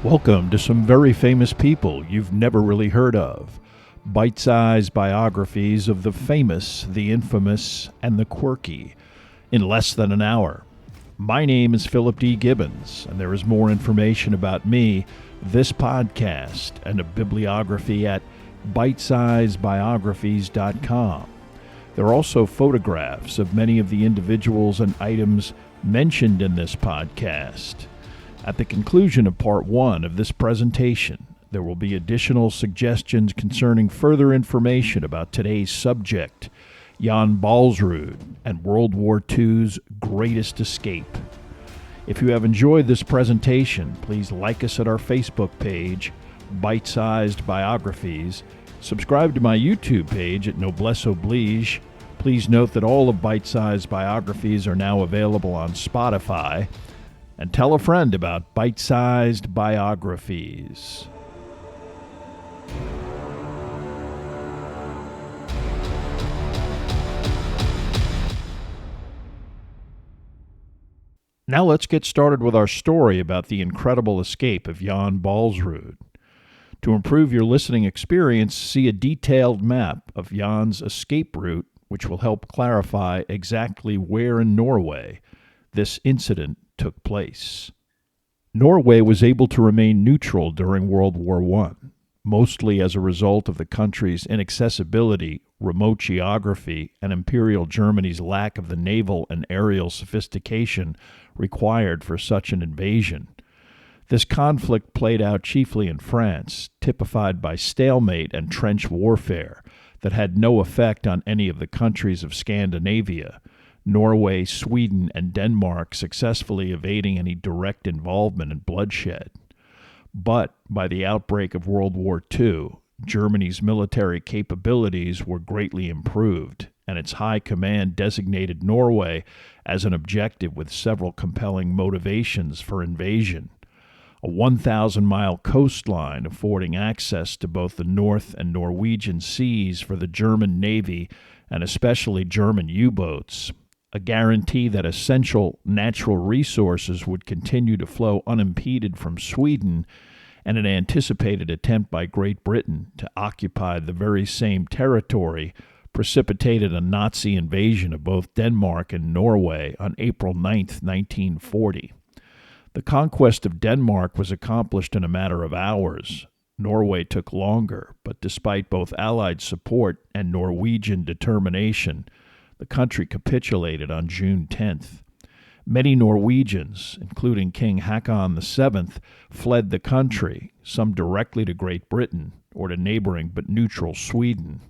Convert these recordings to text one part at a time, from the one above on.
Welcome to some very famous people you've never really heard of. Bite-sized biographies of the famous, the infamous, and the quirky in less than an hour. My name is Philip D. Gibbons, and there is more information about me, this podcast, and a bibliography at bitesizedbiographies.com. There are also photographs of many of the individuals and items mentioned in this podcast. At the conclusion of Part 1 of this presentation, there will be additional suggestions concerning further information about today's subject, Jan Baalsrud and World War II's greatest escape. If you have enjoyed this presentation, please like us at our Facebook page, Bite-Sized Biographies. Subscribe to my YouTube page at Noblesse Oblige. Please note that all of Bite-Sized Biographies are now available on Spotify. And tell a friend about Bite-Sized Biographies. Now let's get started with our story about the incredible escape of Jan Baalsrud. To improve your listening experience, see a detailed map of Jan's escape route, which will help clarify exactly where in Norway this incident took place. Norway was able to remain neutral during World War I, mostly as a result of the country's inaccessibility, remote geography, and Imperial Germany's lack of the naval and aerial sophistication required for such an invasion. This conflict played out chiefly in France, typified by stalemate and trench warfare that had no effect on any of the countries of Scandinavia, Norway, Sweden, and Denmark successfully evading any direct involvement in bloodshed. But by the outbreak of World War II, Germany's military capabilities were greatly improved, and its high command designated Norway as an objective with several compelling motivations for invasion. A 1,000-mile coastline affording access to both the North and Norwegian seas for the German Navy and especially German U-boats, a guarantee that essential natural resources would continue to flow unimpeded from Sweden, and an anticipated attempt by Great Britain to occupy the very same territory precipitated a Nazi invasion of both Denmark and Norway on April 9, 1940. The conquest of Denmark was accomplished in a matter of hours. Norway took longer, but despite both Allied support and Norwegian determination, the country capitulated on June 10th. Many Norwegians, including King Håkon VII, fled the country, some directly to Great Britain or to neighboring but neutral Sweden.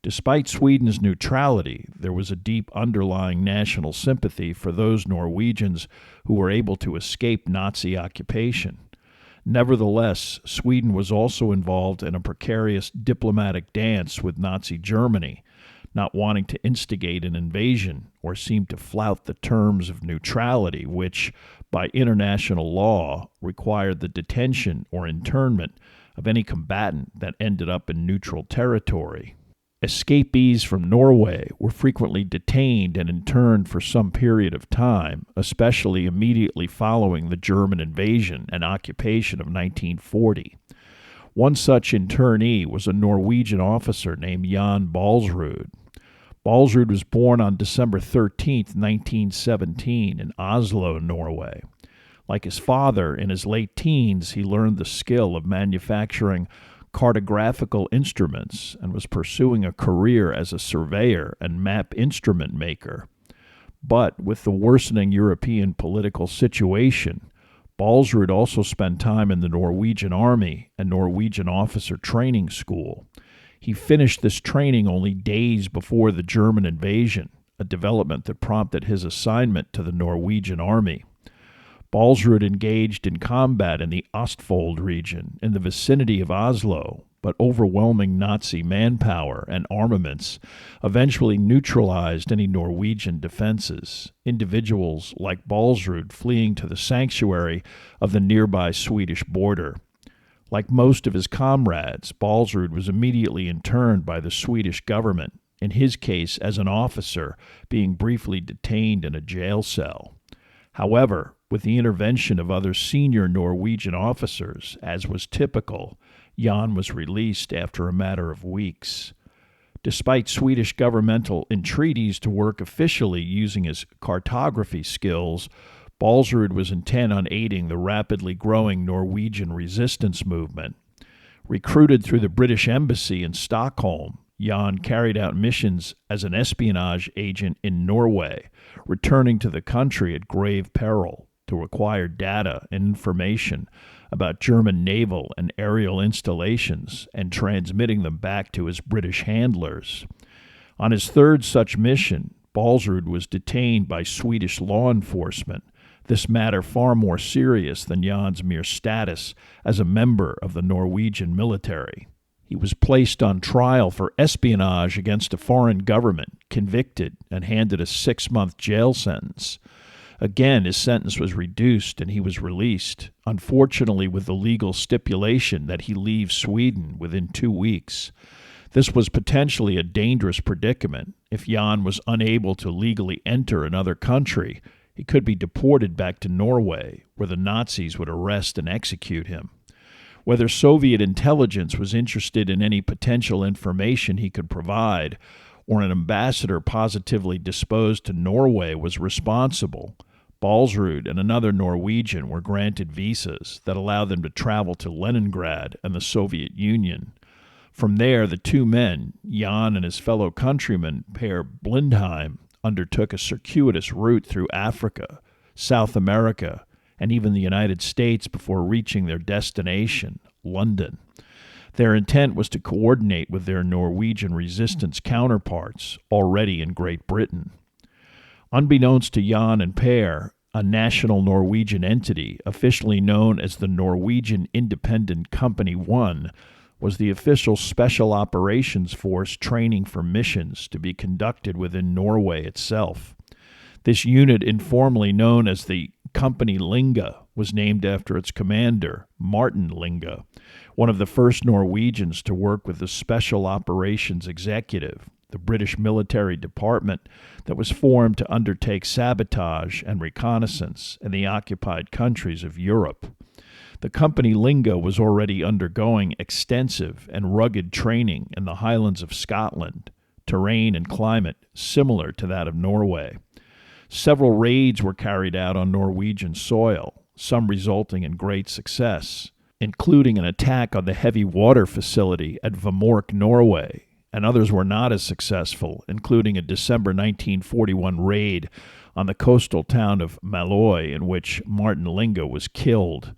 Despite Sweden's neutrality, there was a deep underlying national sympathy for those Norwegians who were able to escape Nazi occupation. Nevertheless, Sweden was also involved in a precarious diplomatic dance with Nazi Germany, not wanting to instigate an invasion or seem to flout the terms of neutrality, which, by international law, required the detention or internment of any combatant that ended up in neutral territory. Escapees from Norway were frequently detained and interned for some period of time, especially immediately following the German invasion and occupation of 1940. One such internee was a Norwegian officer named Jan Baalsrud. Baalsrud was born on December 13, 1917, in Oslo, Norway. Like his father, in his late teens, he learned the skill of manufacturing cartographical instruments and was pursuing a career as a surveyor and map instrument maker. But with the worsening European political situation, Baalsrud also spent time in the Norwegian Army and Norwegian Officer Training School. He finished this training only days before the German invasion, a development that prompted his assignment to the Norwegian Army. Baalsrud engaged in combat in the Østfold region in the vicinity of Oslo, but overwhelming Nazi manpower and armaments eventually neutralized any Norwegian defenses, individuals like Baalsrud fleeing to the sanctuary of the nearby Swedish border. Like most of his comrades, Baalsrud was immediately interned by the Swedish government, in his case as an officer, being briefly detained in a jail cell. However, with the intervention of other senior Norwegian officers, as was typical, Jan was released after a matter of weeks. Despite Swedish governmental entreaties to work officially using his cartography skills, Baalsrud was intent on aiding the rapidly growing Norwegian resistance movement. Recruited through the British Embassy in Stockholm, Jan carried out missions as an espionage agent in Norway, returning to the country at grave peril to acquire data and information about German naval and aerial installations and transmitting them back to his British handlers. On his third such mission, Baalsrud was detained by Swedish law enforcement, this matter far more serious than Jan's mere status as a member of the Norwegian military. He was placed on trial for espionage against a foreign government, convicted, and handed a 6-month jail sentence. Again, his sentence was reduced and he was released, unfortunately with the legal stipulation that he leave Sweden within 2 weeks. This was potentially a dangerous predicament. If Jan was unable to legally enter another country, he could be deported back to Norway, where the Nazis would arrest and execute him. Whether Soviet intelligence was interested in any potential information he could provide, or an ambassador positively disposed to Norway was responsible, Baalsrud and another Norwegian were granted visas that allowed them to travel to Leningrad and the Soviet Union. From there, the two men, Jan and his fellow countryman Per Blindheim, undertook a circuitous route through Africa, South America, and even the United States before reaching their destination, London. Their intent was to coordinate with their Norwegian resistance counterparts already in Great Britain. Unbeknownst to Jan and Per, a national Norwegian entity, officially known as the Norwegian Independent Company 1, was the official Special Operations Force training for missions to be conducted within Norway itself. This unit, informally known as the Company Linge, was named after its commander, Martin Linge, one of the first Norwegians to work with the Special Operations Executive, the British military department that was formed to undertake sabotage and reconnaissance in the occupied countries of Europe. The Company Linge was already undergoing extensive and rugged training in the Highlands of Scotland, terrain and climate similar to that of Norway. Several raids were carried out on Norwegian soil, some resulting in great success, including an attack on the heavy water facility at Vamork, Norway, and others were not as successful, including a December 1941 raid on the coastal town of Maløy, in which Martin Linge was killed.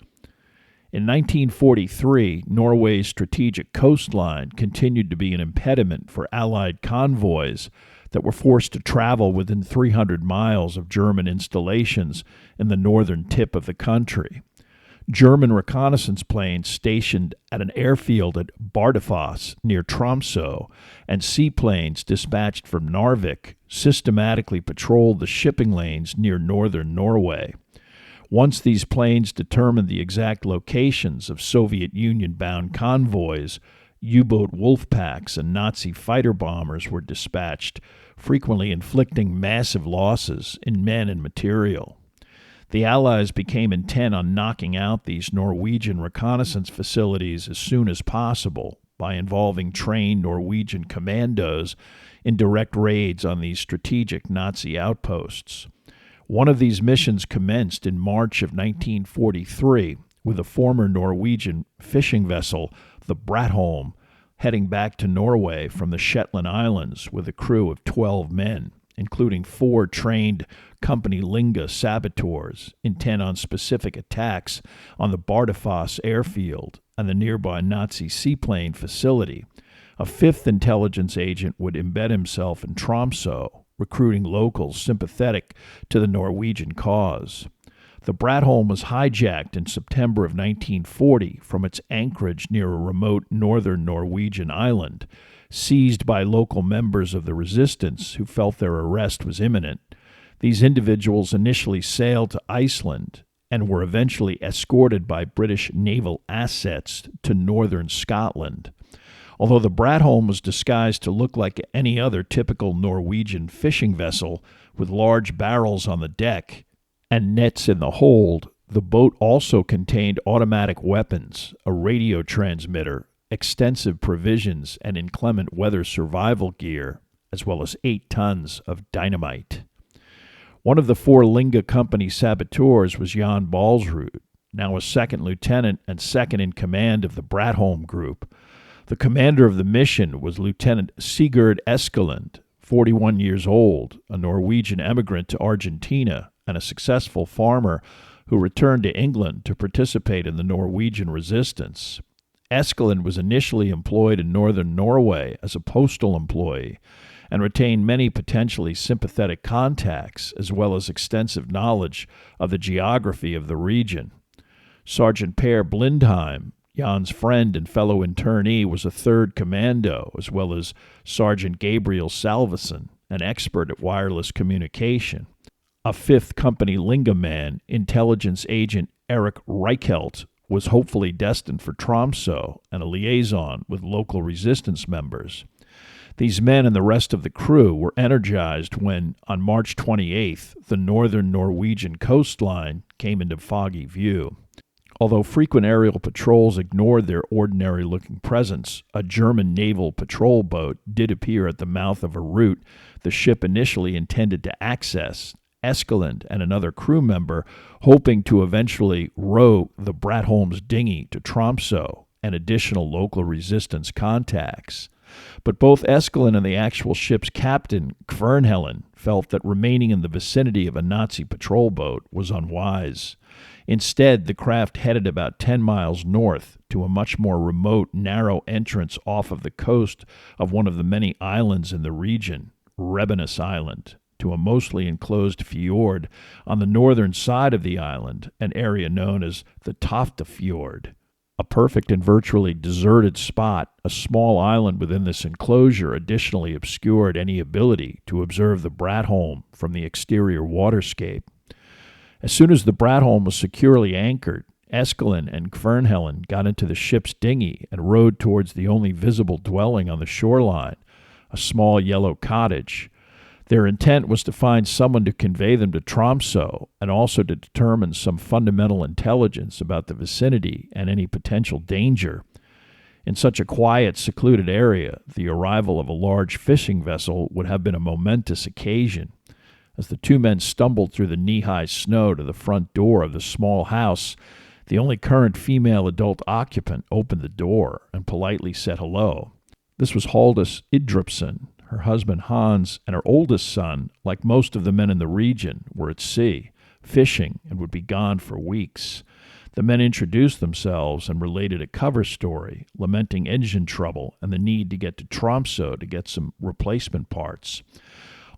In 1943, Norway's strategic coastline continued to be an impediment for Allied convoys that were forced to travel within 300 miles of German installations in the northern tip of the country. German reconnaissance planes stationed at an airfield at Bardufoss near Tromsø and seaplanes dispatched from Narvik systematically patrolled the shipping lanes near northern Norway. Once these planes determined the exact locations of Soviet Union-bound convoys, U-boat wolf packs and Nazi fighter bombers were dispatched, frequently inflicting massive losses in men and material. The Allies became intent on knocking out these Norwegian reconnaissance facilities as soon as possible by involving trained Norwegian commandos in direct raids on these strategic Nazi outposts. One of these missions commenced in March of 1943 with a former Norwegian fishing vessel, the Bratholm, heading back to Norway from the Shetland Islands with a crew of 12 men, including 4 trained Company Linge saboteurs intent on specific attacks on the Bardufoss airfield and the nearby Nazi seaplane facility. A 5th intelligence agent would embed himself in Tromsø, recruiting locals sympathetic to the Norwegian cause. The Bradholm was hijacked in September of 1940 from its anchorage near a remote northern Norwegian island, seized by local members of the resistance who felt their arrest was imminent. These individuals initially sailed to Iceland and were eventually escorted by British naval assets to northern Scotland. Although the Bradholm was disguised to look like any other typical Norwegian fishing vessel with large barrels on the deck and nets in the hold, the boat also contained automatic weapons, a radio transmitter, extensive provisions, and inclement weather survival gear, as well as 8 tons of dynamite. One of the 4 Linga Company saboteurs was Jan Baalsrud, now a second lieutenant and second in command of the Bradholm Group. The commander of the mission was Lieutenant Sigurd Eskelund, 41 years old, a Norwegian emigrant to Argentina and a successful farmer who returned to England to participate in the Norwegian resistance. Eskelund was initially employed in northern Norway as a postal employee and retained many potentially sympathetic contacts as well as extensive knowledge of the geography of the region. Sergeant Per Blindheim, Jan's friend and fellow internee, was a third commando, as well as Sergeant Gabriel Salveson, an expert at wireless communication. A 5th Company Linga man, intelligence agent Eric Reichelt, was hopefully destined for Tromsø and a liaison with local resistance members. These men and the rest of the crew were energized when, on March 28th, the northern Norwegian coastline came into foggy view. Although frequent aerial patrols ignored their ordinary-looking presence, a German naval patrol boat did appear at the mouth of a route the ship initially intended to access, Eskelund and another crew member hoping to eventually row the Bradholm's dinghy to Tromsø and additional local resistance contacts. But both Eskelund and the actual ship's captain, Kvernhellen, felt that remaining in the vicinity of a Nazi patrol boat was unwise. Instead, the craft headed about 10 miles north to a much more remote, narrow entrance off of the coast of one of the many islands in the region, Rebbenes Island, to a mostly enclosed fjord on the northern side of the island, an area known as the Toftafjord. A perfect and virtually deserted spot, a small island within this enclosure additionally obscured any ability to observe the Bradholm from the exterior waterscape. As soon as the Bradholm was securely anchored, Eskelund and Kvernhellen got into the ship's dinghy and rowed towards the only visible dwelling on the shoreline, a small yellow cottage. Their intent was to find someone to convey them to Tromsø and also to determine some fundamental intelligence about the vicinity and any potential danger. In such a quiet, secluded area, the arrival of a large fishing vessel would have been a momentous occasion. As the 2 men stumbled through the knee-high snow to the front door of the small house, the only current female adult occupant opened the door and politely said hello. This was Haldis Idrupsson. Her husband Hans and her oldest son, like most of the men in the region, were at sea, fishing, and would be gone for weeks. The men introduced themselves and related a cover story, lamenting engine trouble and the need to get to Tromsø to get some replacement parts.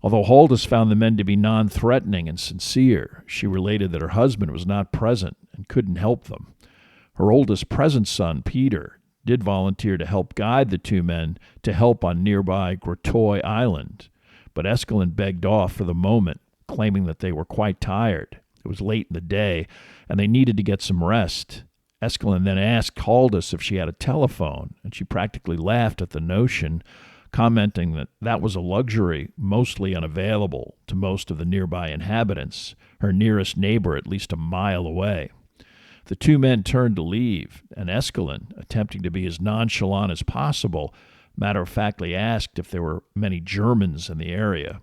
Although Haldis found the men to be non-threatening and sincere, she related that her husband was not present and couldn't help them. Her oldest present son, Peter, did volunteer to help guide the 2 men to help on nearby Grotøy Island, but Eskelund begged off for the moment, claiming that they were quite tired. It was late in the day, and they needed to get some rest. Eskelund then asked Haldis if she had a telephone, and she practically laughed at the notion, commenting that that was a luxury mostly unavailable to most of the nearby inhabitants, her nearest neighbor at least a mile away. The 2 men turned to leave, and Eskelund, attempting to be as nonchalant as possible, matter-of-factly asked if there were many Germans in the area.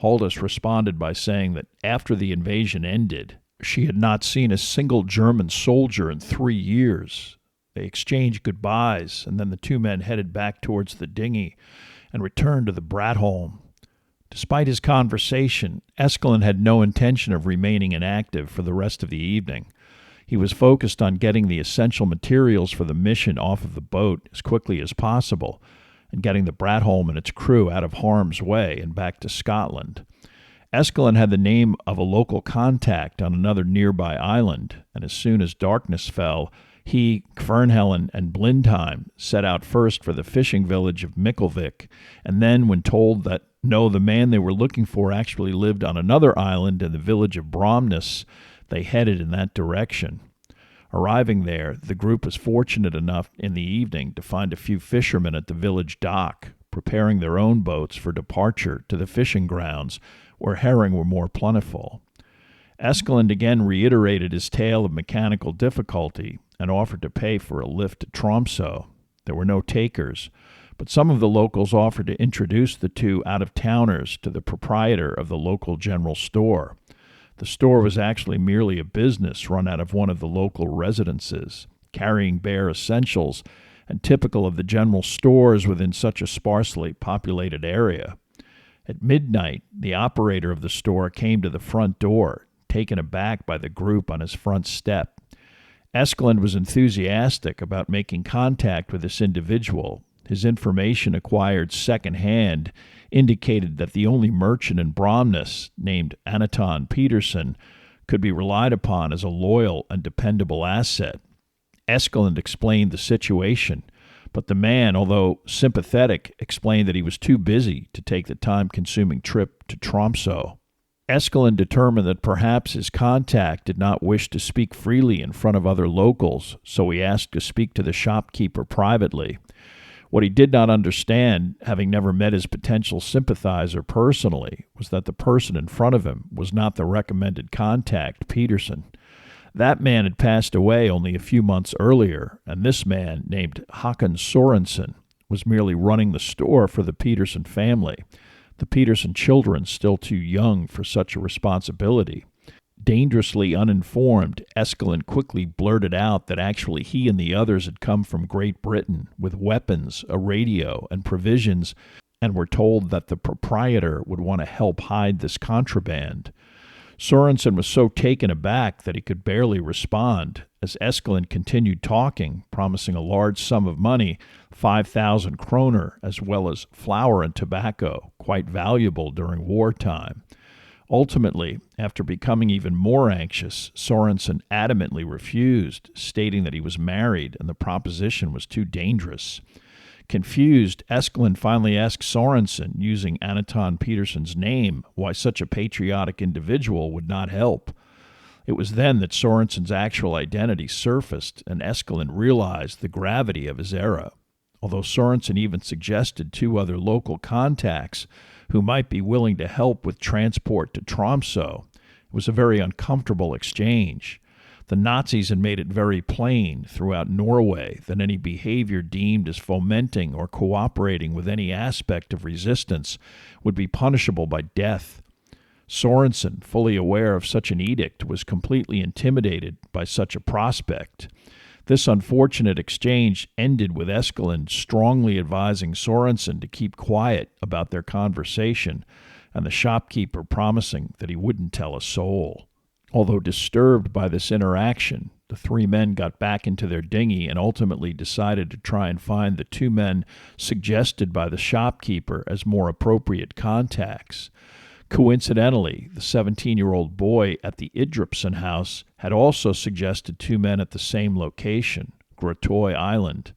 Haldis responded by saying that after the invasion ended, she had not seen a single German soldier in 3 years. They exchanged goodbyes, and then the 2 men headed back towards the dinghy and returned to the Bradholm. Despite his conversation, Eskelund had no intention of remaining inactive for the rest of the evening. He was focused on getting the essential materials for the mission off of the boat as quickly as possible and getting the Bradholm and its crew out of harm's way and back to Scotland. Eskelin had the name of a local contact on another nearby island, and as soon as darkness fell, he, Kvernhellen, and Blindheim set out first for the fishing village of Mikkelvik, and then, when told that no, the man they were looking for actually lived on another island in the village of Bromnes, they headed in that direction. Arriving there, the group was fortunate enough in the evening to find a few fishermen at the village dock, preparing their own boats for departure to the fishing grounds, where herring were more plentiful. Eskelin again reiterated his tale of mechanical difficulty and offered to pay for a lift to Tromsø. There were no takers, but some of the locals offered to introduce the two out-of-towners to the proprietor of the local general store. The store was actually merely a business run out of one of the local residences, carrying bare essentials and typical of the general stores within such a sparsely populated area. At midnight, the operator of the store came to the front door, taken aback by the group on his front step. Eskelin was enthusiastic about making contact with this individual. His information acquired secondhand indicated that the only merchant in Bromnes, named Anton Peterson, could be relied upon as a loyal and dependable asset. Eskelin explained the situation, but the man, although sympathetic, explained that he was too busy to take the time-consuming trip to Tromsø. Eskelin determined that perhaps his contact did not wish to speak freely in front of other locals, so he asked to speak to the shopkeeper privately. What he did not understand, having never met his potential sympathizer personally, was that the person in front of him was not the recommended contact, Peterson. That man had passed away only a few months earlier, and this man, named Håkon Sorensen, was merely running the store for the Peterson family, the Peterson children still too young for such a responsibility. Dangerously uninformed, Eskelin quickly blurted out that actually he and the others had come from Great Britain with weapons, a radio, and provisions, and were told that the proprietor would want to help hide this contraband. Sorensen was so taken aback that he could barely respond, as Eskelin continued talking, promising a large sum of money, 5,000 kroner, as well as flour and tobacco, quite valuable during wartime. Ultimately, after becoming even more anxious, Sorensen adamantly refused, stating that he was married and the proposition was too dangerous. Confused, Eskelin finally asked Sorensen, using Anton Peterson's name, why such a patriotic individual would not help. It was then that Sorensen's actual identity surfaced, and Eskelin realized the gravity of his error. Although Sorensen even suggested two other local contacts who might be willing to help with transport to Tromsø, it was a very uncomfortable exchange. The Nazis had made it very plain throughout Norway that any behavior deemed as fomenting or cooperating with any aspect of resistance would be punishable by death. Sorensen, fully aware of such an edict, was completely intimidated by such a prospect. This unfortunate exchange ended with Eskelin strongly advising Sorensen to keep quiet about their conversation, and the shopkeeper promising that he wouldn't tell a soul. Although disturbed by this interaction, the three men got back into their dinghy and ultimately decided to try and find the two men suggested by the shopkeeper as more appropriate contacts. Coincidentally, the 17-year-old boy at the Idrupsen house had also suggested two men at the same location, Grotøy Island.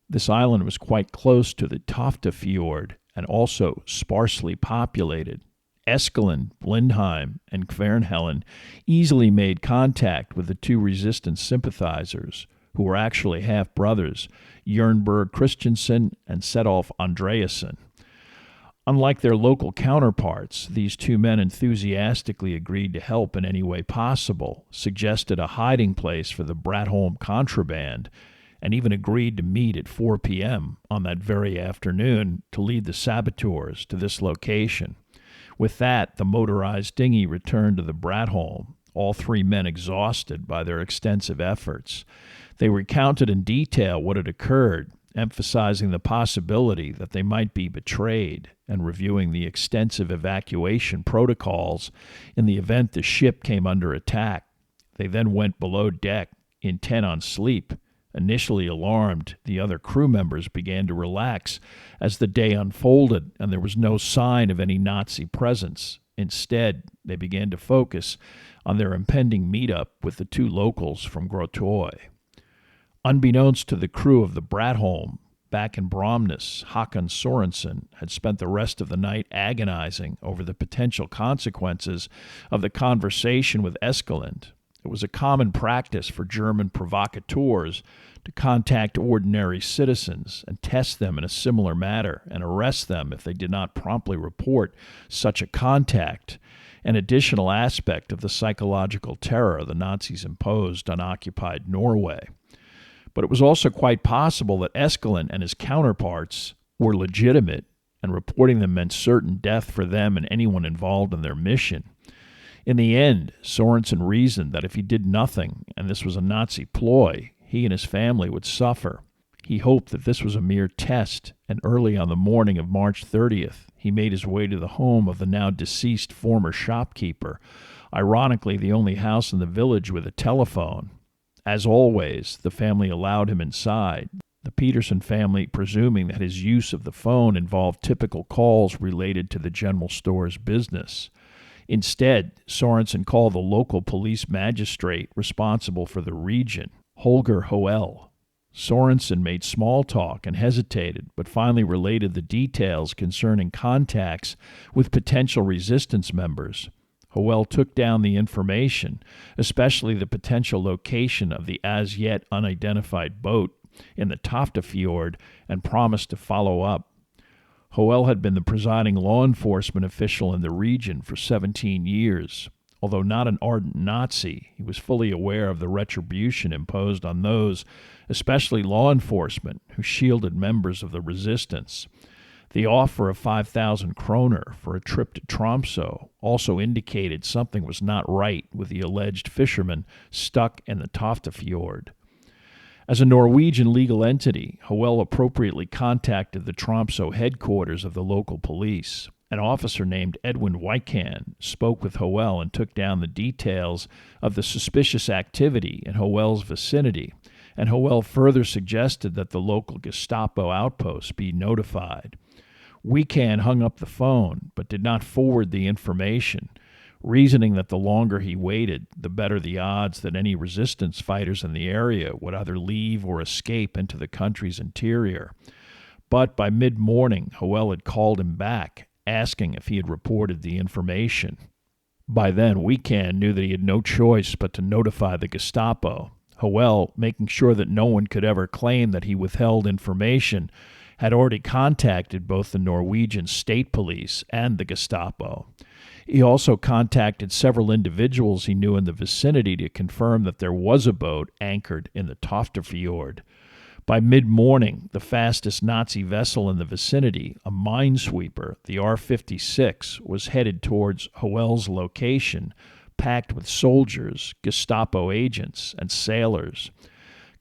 This island was quite close to the Tofte Fjord and also sparsely populated. Eskelin, Blindheim, and Kvernhellen easily made contact with the two resistance sympathizers, who were actually half-brothers, Jernberg Christensen and Sedolf Andreasen. Unlike their local counterparts, these two men enthusiastically agreed to help in any way possible, suggested a hiding place for the Bratholm contraband, and even agreed to meet at 4 p.m. on that very afternoon to lead the saboteurs to this location. With that, the motorized dinghy returned to the Bratholm, all three men exhausted by their extensive efforts. They recounted in detail what had occurred, emphasizing the possibility that they might be betrayed and reviewing the extensive evacuation protocols in the event the ship came under attack. They then went below deck, intent on sleep. Initially alarmed, the other crew members began to relax as the day unfolded and there was no sign of any Nazi presence. Instead, they began to focus on their impending meetup with the two locals from Grottoy. Unbeknownst to the crew of the Bratholm, back in Bromnes, Håkon Sorensen had spent the rest of the night agonizing over the potential consequences of the conversation with Eskelund. It was a common practice for German provocateurs to contact ordinary citizens and test them in a similar manner and arrest them if they did not promptly report such a contact, an additional aspect of the psychological terror the Nazis imposed on occupied Norway. But it was also quite possible that Eskelund and his counterparts were legitimate, and reporting them meant certain death for them and anyone involved in their mission. In the end, Sorensen reasoned that if he did nothing, and this was a Nazi ploy, he and his family would suffer. He hoped that this was a mere test, and early on the morning of March 30th, he made his way to the home of the now deceased former shopkeeper, ironically the only house in the village with a telephone. As always, the family allowed him inside, the Peterson family presuming that his use of the phone involved typical calls related to the general store's business. Instead, Sorensen called the local police magistrate responsible for the region, Holger Hoel. Sorensen made small talk and hesitated, but finally related the details concerning contacts with potential resistance members. Hoel took down the information, especially the potential location of the as yet unidentified boat in the Toftafjord, and promised to follow up. Hoel had been the presiding law enforcement official in the region for 17 years. Although not an ardent Nazi, he was fully aware of the retribution imposed on those, especially law enforcement, who shielded members of the resistance. The offer of 5,000 kroner for a trip to Tromsø also indicated something was not right with the alleged fisherman stuck in the Toftafjord. As a Norwegian legal entity, Hoel appropriately contacted the Tromsø headquarters of the local police. An officer named Edwin Wykan spoke with Hoel and took down the details of the suspicious activity in Hoel's vicinity, and Hoel further suggested that the local Gestapo outpost be notified. Wykan hung up the phone, but did not forward the information, reasoning that the longer he waited, the better the odds that any resistance fighters in the area would either leave or escape into the country's interior. But by mid-morning, Hoel had called him back, asking if he had reported the information. By then, Wykan knew that he had no choice but to notify the Gestapo. Hoel, making sure that no one could ever claim that he withheld information, had already contacted both the Norwegian state police and the Gestapo. He also contacted several individuals he knew in the vicinity to confirm that there was a boat anchored in the Toftafjord. By mid-morning, the fastest Nazi vessel in the vicinity, a minesweeper, the R-56, was headed towards Hoel's location, packed with soldiers, Gestapo agents, and sailors.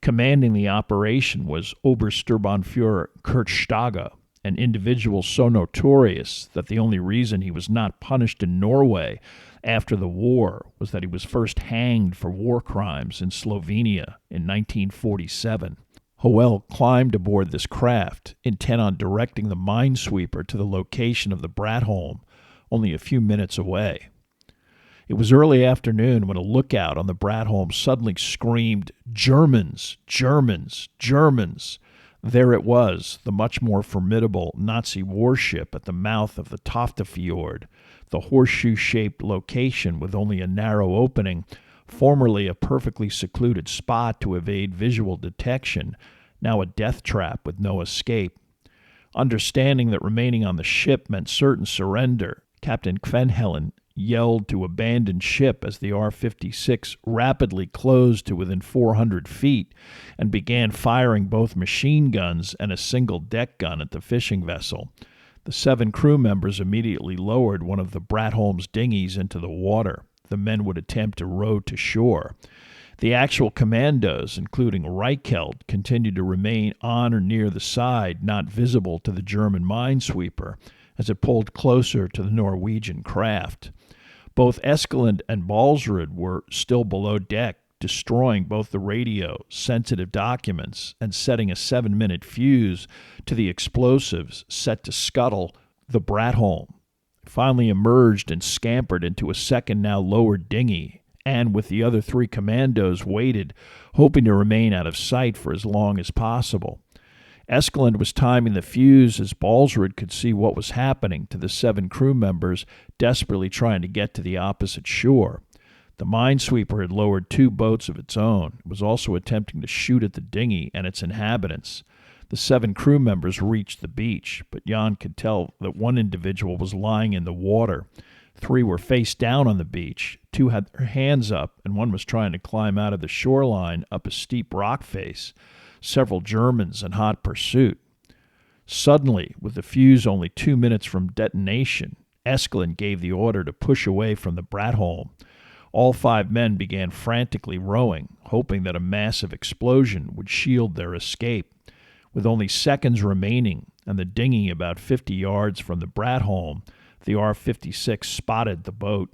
Commanding the operation was Obersturmbannführer Kurt Stage, an individual so notorious that the only reason he was not punished in Norway after the war was that he was first hanged for war crimes in Slovenia in 1947. Hoel climbed aboard this craft, intent on directing the minesweeper to the location of the Bratholm, only a few minutes away. It was early afternoon when a lookout on the Bratholm suddenly screamed, "Germans! Germans! Germans!" There it was, the much more formidable Nazi warship at the mouth of the Toftafjord, the horseshoe-shaped location with only a narrow opening, formerly a perfectly secluded spot to evade visual detection, now a death trap with no escape. Understanding that remaining on the ship meant certain surrender, Captain Kvenhellen yelled to abandon ship as the R-56 rapidly closed to within 400 feet and began firing both machine guns and a single deck gun at the fishing vessel. The 7 crew members immediately lowered one of the Bratholm's dinghies into the water. The men would attempt to row to shore. The actual commandos, including Reichelt, continued to remain on or near the side, not visible to the German minesweeper, as it pulled closer to the Norwegian craft. Both Eskelund and Baalsrud were still below deck, destroying both the radio, sensitive documents, and setting a 7-minute fuse to the explosives set to scuttle the Bratholm. finally emerged and scampered into a second, now lowered dinghy, and with the other 3 commandos waited, hoping to remain out of sight for as long as possible. Eskelund was timing the fuse as Baalsrud could see what was happening to the 7 crew members desperately trying to get to the opposite shore. The minesweeper had lowered 2 boats of its own. It was also attempting to shoot at the dinghy and its inhabitants. The 7 crew members reached the beach, but Jan could tell that one individual was lying in the water. 3 were face down on the beach. 2 had their hands up, and 1 was trying to climb out of the shoreline up a steep rock face. Several Germans in hot pursuit. Suddenly, with the fuse only 2 minutes from detonation, Eskelund gave the order to push away from the Bratholm. All 5 men began frantically rowing, hoping that a massive explosion would shield their escape. With only seconds remaining and the dinghy about 50 yards from the Bratholm, the R-56 spotted the boat.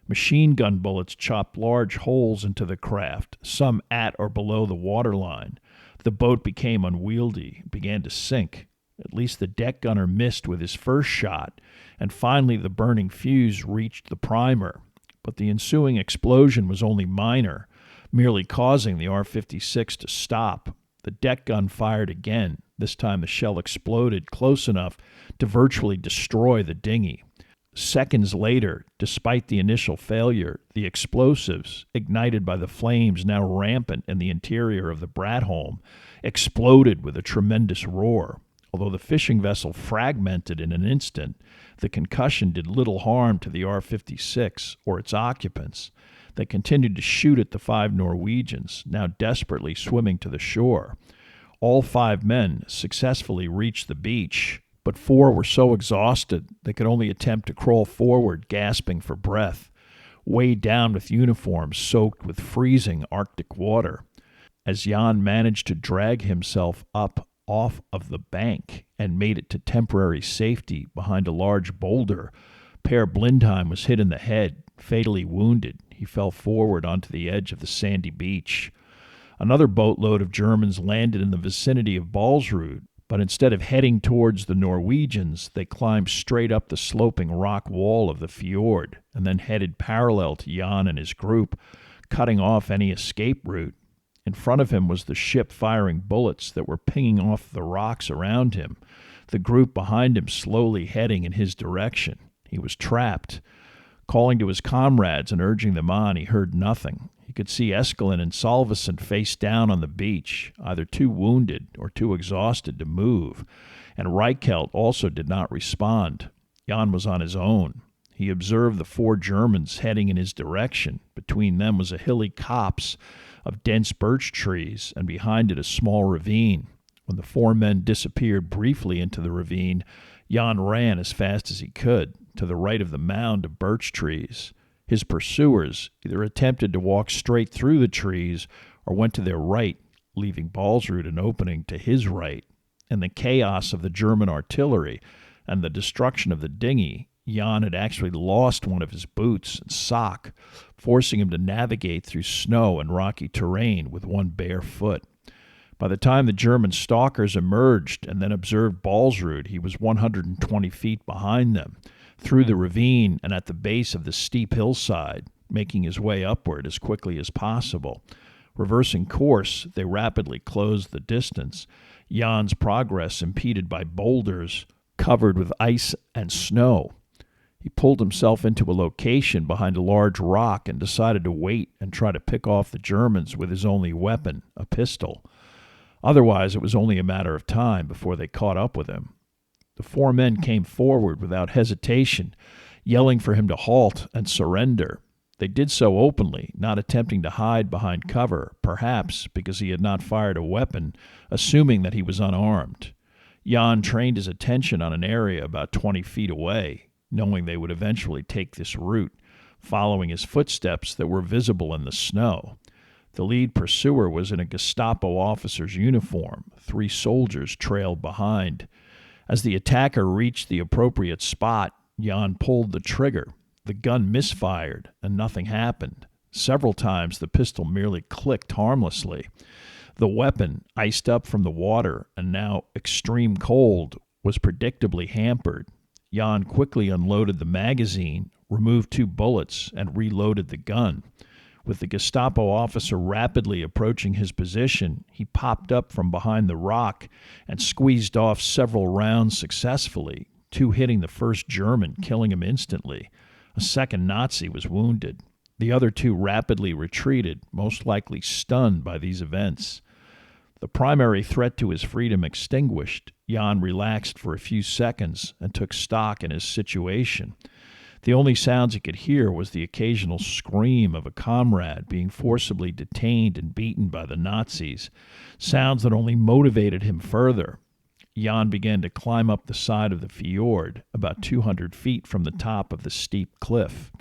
Machine gun bullets chopped large holes into the craft, some at or below the waterline. The boat became unwieldy, began to sink. At least the deck gunner missed with his first shot, and finally the burning fuse reached the primer. But the ensuing explosion was only minor, merely causing the R-56 to stop. The deck gun fired again. This time the shell exploded close enough to virtually destroy the dinghy. Seconds later, despite the initial failure, the explosives, ignited by the flames now rampant in the interior of the Bratholm, exploded with a tremendous roar. Although the fishing vessel fragmented in an instant, the concussion did little harm to the R-56 or its occupants. They continued to shoot at the 5 Norwegians, now desperately swimming to the shore. All 5 men successfully reached the beach, but 4 were so exhausted they could only attempt to crawl forward, gasping for breath, weighed down with uniforms soaked with freezing Arctic water. As Jan managed to drag himself up off of the bank and made it to temporary safety behind a large boulder, Per Blindheim was hit in the head, fatally wounded. He fell forward onto the edge of the sandy beach. Another boatload of Germans landed in the vicinity of Baalsrud, but instead of heading towards the Norwegians, they climbed straight up the sloping rock wall of the fjord and then headed parallel to Jan and his group, cutting off any escape route. In front of him was the ship firing bullets that were pinging off the rocks around him, the group behind him slowly heading in his direction. He was trapped. Calling to his comrades and urging them on, he heard nothing. He could see Eskelund and Salvesen face down on the beach, either too wounded or too exhausted to move, and Reichelt also did not respond. Jan was on his own. He observed the 4 Germans heading in his direction. Between them was a hilly copse of dense birch trees, and behind it a small ravine. When the 4 men disappeared briefly into the ravine, Jan ran as fast as he could, to the right of the mound of birch trees. His pursuers either attempted to walk straight through the trees or went to their right, leaving Baalsrud an opening to his right. In the chaos of the German artillery and the destruction of the dinghy, Jan had actually lost one of his boots and sock, forcing him to navigate through snow and rocky terrain with one bare foot. By the time the German stalkers emerged and then observed Baalsrud, he was 120 feet behind them, through the ravine and at the base of the steep hillside, making his way upward as quickly as possible. Reversing course, they rapidly closed the distance, Jan's progress impeded by boulders covered with ice and snow. He pulled himself into a location behind a large rock and decided to wait and try to pick off the Germans with his only weapon, a pistol. Otherwise, it was only a matter of time before they caught up with him. The 4 men came forward without hesitation, yelling for him to halt and surrender. They did so openly, not attempting to hide behind cover, perhaps because he had not fired a weapon, assuming that he was unarmed. Jan trained his attention on an area about 20 feet away, knowing they would eventually take this route, following his footsteps that were visible in the snow. The lead pursuer was in a Gestapo officer's uniform. 3 soldiers trailed behind. As the attacker reached the appropriate spot, Jan pulled the trigger. The gun misfired, and nothing happened. Several times the pistol merely clicked harmlessly. The weapon, iced up from the water and now extreme cold, was predictably hampered. Jan quickly unloaded the magazine, removed 2 bullets, and reloaded the gun. With the Gestapo officer rapidly approaching his position, he popped up from behind the rock and squeezed off several rounds successfully, 2 hitting the first German, killing him instantly. A second Nazi was wounded. The other 2 rapidly retreated, most likely stunned by these events. The primary threat to his freedom extinguished, Jan relaxed for a few seconds and took stock in his situation. The only sounds he could hear was the occasional scream of a comrade being forcibly detained and beaten by the Nazis, sounds that only motivated him further. Jan began to climb up the side of the fjord, about 200 feet from the top of the steep cliff.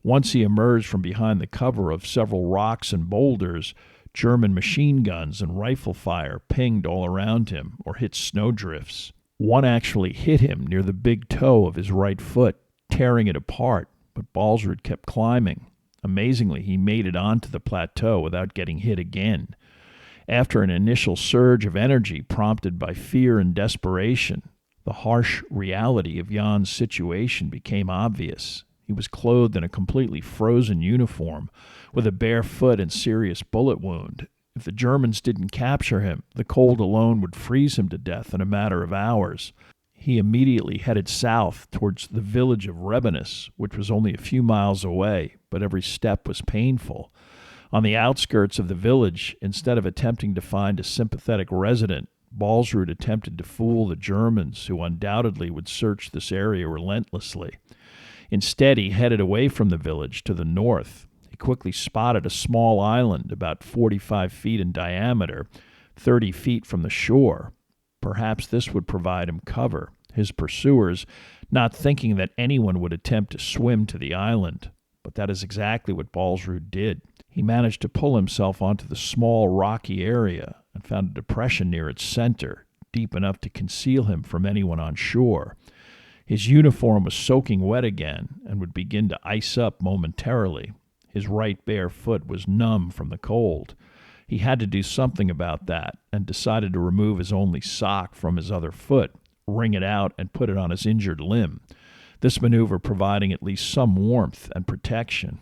Once he emerged from behind the cover of several rocks and boulders, German machine guns and rifle fire pinged all around him or hit snowdrifts. One actually hit him near the big toe of his right foot, tearing it apart, but Baalsrud kept climbing. Amazingly, he made it onto the plateau without getting hit again. After an initial surge of energy prompted by fear and desperation, the harsh reality of Jan's situation became obvious. He was clothed in a completely frozen uniform, with a bare foot and serious bullet wound. If the Germans didn't capture him, the cold alone would freeze him to death in a matter of hours. He immediately headed south towards the village of Rebenus, which was only a few miles away, but every step was painful. On the outskirts of the village, instead of attempting to find a sympathetic resident, Baalsrud attempted to fool the Germans, who undoubtedly would search this area relentlessly. Instead, he headed away from the village to the north. He quickly spotted a small island about 45 feet in diameter, 30 feet from the shore. Perhaps this would provide him cover, his pursuers not thinking that anyone would attempt to swim to the island. But that is exactly what Baalsrud did. He managed to pull himself onto the small rocky area and found a depression near its center, deep enough to conceal him from anyone on shore. His uniform was soaking wet again and would begin to ice up momentarily. His right bare foot was numb from the cold. He had to do something about that and decided to remove his only sock from his other foot, wring it out, and put it on his injured limb, this maneuver providing at least some warmth and protection.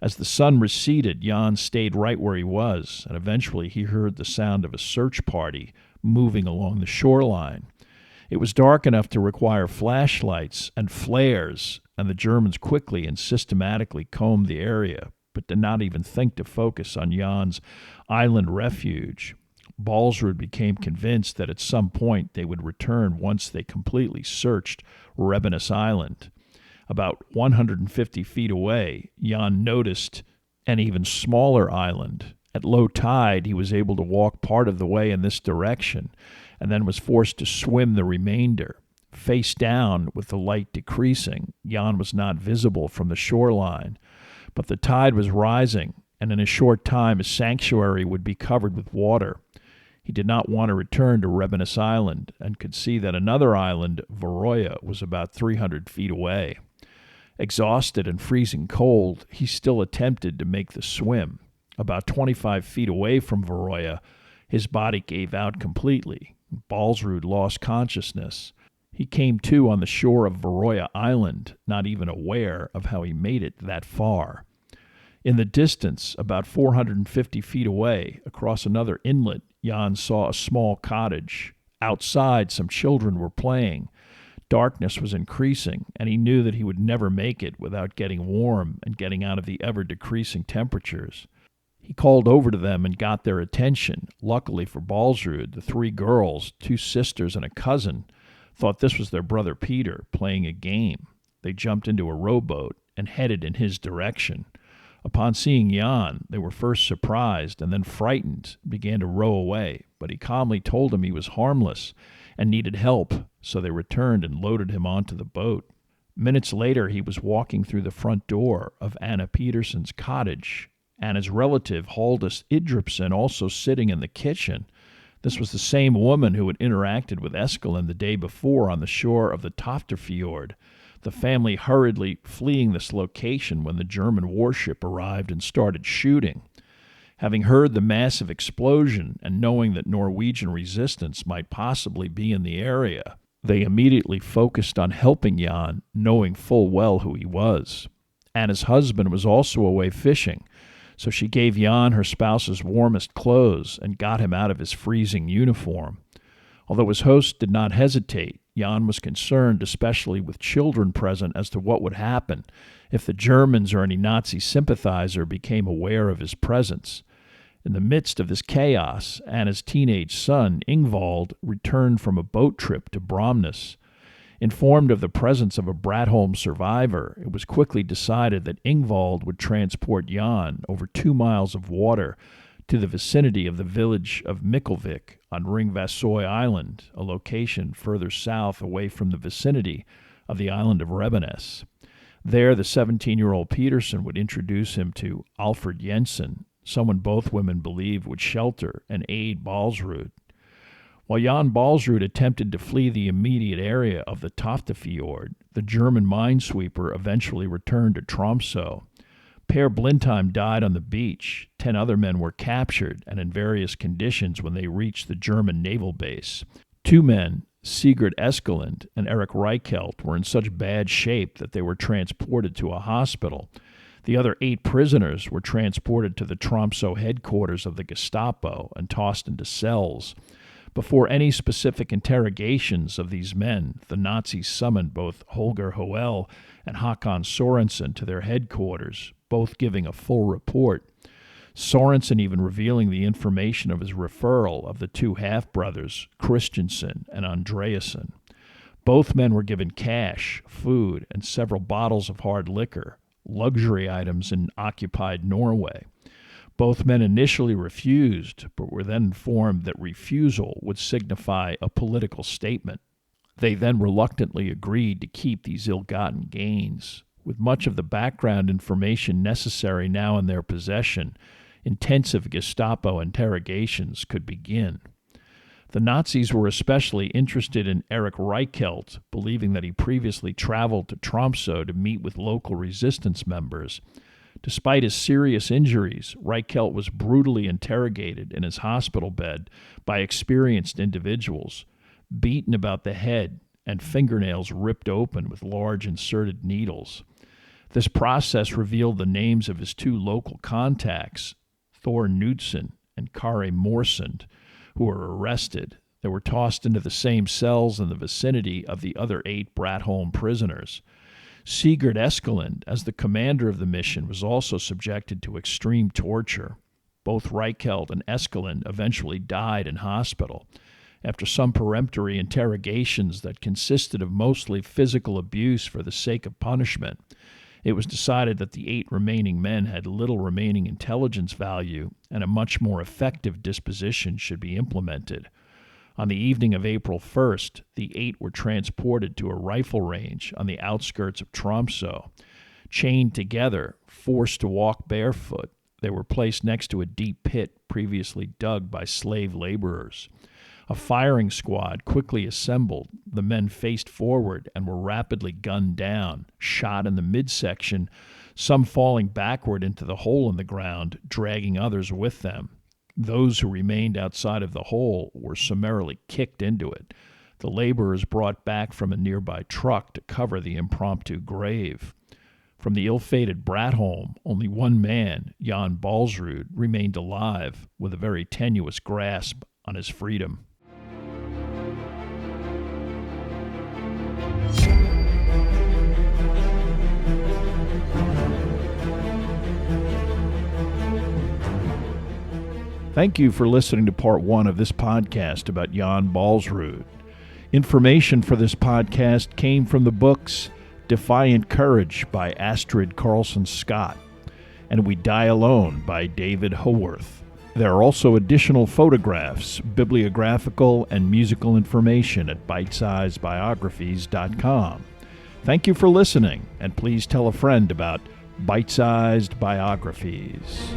As the sun receded, Jan stayed right where he was, and eventually he heard the sound of a search party moving along the shoreline. It was dark enough to require flashlights and flares, and the Germans quickly and systematically combed the area, but did not even think to focus on Jan's island refuge. Baalsrud became convinced that at some point they would return once they completely searched Rebenus Island. About 150 feet away, Jan noticed an even smaller island. At low tide, he was able to walk part of the way in this direction, and then was forced to swim the remainder. Face down, with the light decreasing, Jan was not visible from the shoreline. But the tide was rising, and in a short time his sanctuary would be covered with water. He did not want to return to Rebenus Island, and could see that another island, Varoya, was about 300 feet away. Exhausted and freezing cold, he still attempted to make the swim. About 25 feet away from Varoya, his body gave out completely. Baalsrud lost consciousness. He came to on the shore of Varoya Island, not even aware of how he made it that far. In the distance, about 450 feet away, across another inlet, Jan saw a small cottage. Outside, some children were playing. Darkness was increasing, and he knew that he would never make it without getting warm and getting out of the ever-decreasing temperatures. He called over to them and got their attention. Luckily for Baalsrud, the 3 girls, 2 sisters and a cousin, thought this was their brother Peter playing a game. They jumped into a rowboat and headed in his direction. Upon seeing Jan, they were first surprised and then frightened, began to row away, but he calmly told them he was harmless and needed help, so they returned and loaded him onto the boat. Minutes later, he was walking through the front door of Anna Peterson's cottage. Anna's relative, Haldis Idripson, also sitting in the kitchen. This was the same woman who had interacted with Eskelin the day before on the shore of the Tofterfjord, the family hurriedly fleeing this location when the German warship arrived and started shooting. Having heard the massive explosion and knowing that Norwegian resistance might possibly be in the area, They immediately focused on helping Jan, knowing full well who he was. Anna's husband was also away fishing, so she gave Jan her spouse's warmest clothes and got him out of his freezing uniform. Although his host did not hesitate, Jan was concerned, especially with children present, as to what would happen if the Germans or any Nazi sympathizer became aware of his presence. In the midst of this chaos, Anna's teenage son, Ingvald, returned from a boat trip to Bromnes. Informed of the presence of a Bratholm survivor, it was quickly decided that Ingvald would transport Jan over 2 miles of water to the vicinity of the village of Mikkelvik on Ringvassøy Island, a location further south away from the vicinity of the island of Rebennes. There, the 17-year-old Peterson would introduce him to Alfred Jensen, someone both women believed would shelter and aid Baalsrud. While Jan Baalsrud attempted to flee the immediate area of the Toftefjord, the German minesweeper eventually returned to Tromsø. Per Blindheim died on the beach. 10 other men were captured and in various conditions when they reached the German naval base. 2 men, Sigurd Eskelund and Erik Reichelt, were in such bad shape that they were transported to a hospital. The other 8 prisoners were transported to the Tromsø headquarters of the Gestapo and tossed into cells. Before any specific interrogations of these men, the Nazis summoned both Holger Hoel and Håkon Sorensen to their headquarters, both giving a full report. Sorensen even revealing the information of his referral of the 2 half-brothers, Christensen and Andreasen. Both men were given cash, food, and several bottles of hard liquor, luxury items in occupied Norway. Both men initially refused, but were then informed that refusal would signify a political statement. They then reluctantly agreed to keep these ill-gotten gains. With much of the background information necessary now in their possession, intensive Gestapo interrogations could begin. The Nazis were especially interested in Erik Reichelt, believing that he previously traveled to Tromsø to meet with local resistance members. Despite his serious injuries, Reichelt was brutally interrogated in his hospital bed by experienced individuals, beaten about the head and fingernails ripped open with large inserted needles. This process revealed the names of his 2 local contacts, Thor Knudsen and Kari Morsund, who were arrested. They were tossed into the same cells in the vicinity of the other 8 Bratholm prisoners. Sigurd Eskelund, as the commander of the mission, was also subjected to extreme torture. Both Reichelt and Eskelund eventually died in hospital. After some peremptory interrogations that consisted of mostly physical abuse for the sake of punishment, it was decided that the 8 remaining men had little remaining intelligence value and a much more effective disposition should be implemented. On the evening of April 1st, the 8 were transported to a rifle range on the outskirts of Tromsø. Chained together, forced to walk barefoot, they were placed next to a deep pit previously dug by slave laborers. A firing squad quickly assembled. The men faced forward and were rapidly gunned down, shot in the midsection, some falling backward into the hole in the ground, dragging others with them. Those who remained outside of the hole were summarily kicked into it. The laborers brought back from a nearby truck to cover the impromptu grave. From the ill-fated Bratholm, only one man, Jan Baalsrud, remained alive, with a very tenuous grasp on his freedom. Thank you for listening to part 1 of this podcast about Jan Baalsrud. Information for this podcast came from the books Defiant Courage by Astrid Carlson Scott and We Die Alone by David Haworth. There are also additional photographs, bibliographical, and musical information at bitesizedbiographies.com. Thank you for listening, and please tell a friend about Bite-Sized Biographies.